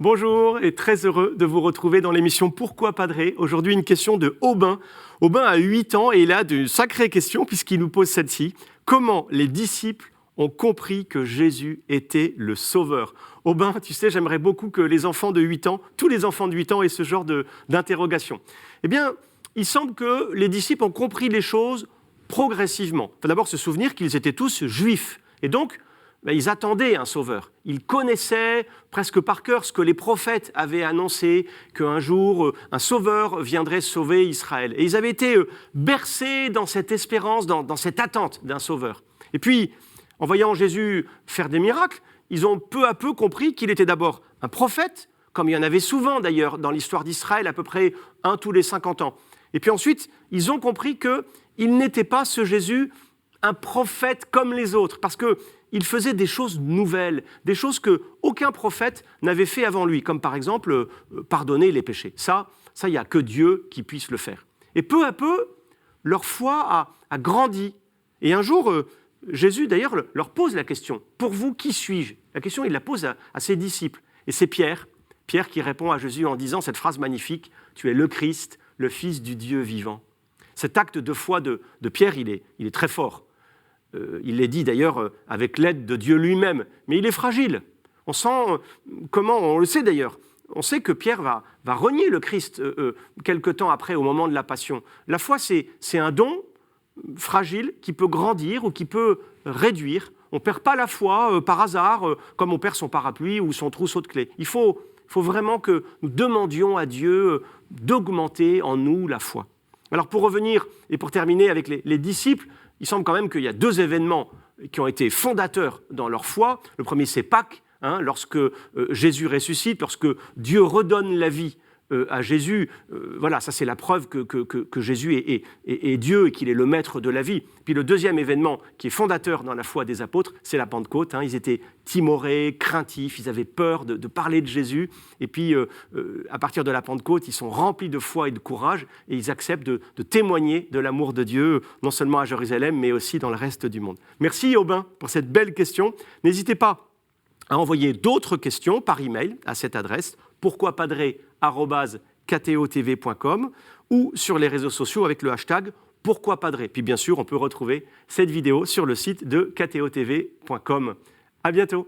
Bonjour et très heureux de vous retrouver dans l'émission Pourquoi Padré. Aujourd'hui, une question de Aubin. Aubin a 8 ans et il a de sacrées questions puisqu'il nous pose celle-ci. Comment les disciples ont compris que Jésus était le Sauveur? Aubin, tu sais, j'aimerais beaucoup que les enfants de 8 ans, tous les enfants de 8 ans aient ce genre d'interrogation. Eh bien, il semble que les disciples ont compris les choses progressivement. Il faut d'abord se souvenir qu'ils étaient tous juifs. Et donc, ils attendaient un sauveur. Ils connaissaient presque par cœur ce que les prophètes avaient annoncé, qu'un jour, un sauveur viendrait sauver Israël. Et ils avaient été bercés dans cette espérance, dans cette attente d'un sauveur. Et puis, en voyant Jésus faire des miracles, ils ont peu à peu compris qu'il était d'abord un prophète, comme il y en avait souvent d'ailleurs dans l'histoire d'Israël, à peu près un tous les 50 ans. Et puis ensuite, ils ont compris qu'il n'était pas, ce Jésus, un prophète comme les autres, parce qu'il faisait des choses nouvelles, des choses qu'aucun prophète n'avait fait avant lui, comme par exemple pardonner les péchés. Ça, il n'y a que Dieu qui puisse le faire. Et peu à peu, leur foi a grandi. Et un jour, Jésus d'ailleurs leur pose la question, « Pour vous, qui suis-je » La question, il la pose à ses disciples. Et c'est Pierre qui répond à Jésus en disant cette phrase magnifique, « Tu es le Christ, le Fils du Dieu vivant ». Cet acte de foi de Pierre, il est très fort. Il l'est dit d'ailleurs avec l'aide de Dieu lui-même, mais il est fragile. On sent comment, on le sait d'ailleurs, on sait que Pierre va renier le Christ quelque temps après, au moment de la Passion. La foi, c'est un don fragile qui peut grandir ou qui peut réduire. On ne perd pas la foi par hasard, comme on perd son parapluie ou son trousseau de clés. Il faut vraiment que nous demandions à Dieu d'augmenter en nous la foi. Alors pour revenir et pour terminer avec les disciples, il semble quand même qu'il y a 2 événements qui ont été fondateurs dans leur foi. Le premier, c'est Pâques, lorsque Jésus ressuscite, lorsque Dieu redonne la vie à Jésus. Voilà, ça c'est la preuve que Jésus est Dieu et qu'il est le maître de la vie. Puis le deuxième événement qui est fondateur dans la foi des apôtres, c'est la Pentecôte. Ils étaient timorés, craintifs, ils avaient peur de parler de Jésus. Et puis, à partir de la Pentecôte, ils sont remplis de foi et de courage et ils acceptent de témoigner de l'amour de Dieu, non seulement à Jérusalem, mais aussi dans le reste du monde. Merci Aubin pour cette belle question. N'hésitez pas à envoyer d'autres questions par email à cette adresse pourquoipadré@ktotv.com ou sur les réseaux sociaux avec le hashtag pourquoipadré. Puis bien sûr, on peut retrouver cette vidéo sur le site de ktotv.com. À bientôt.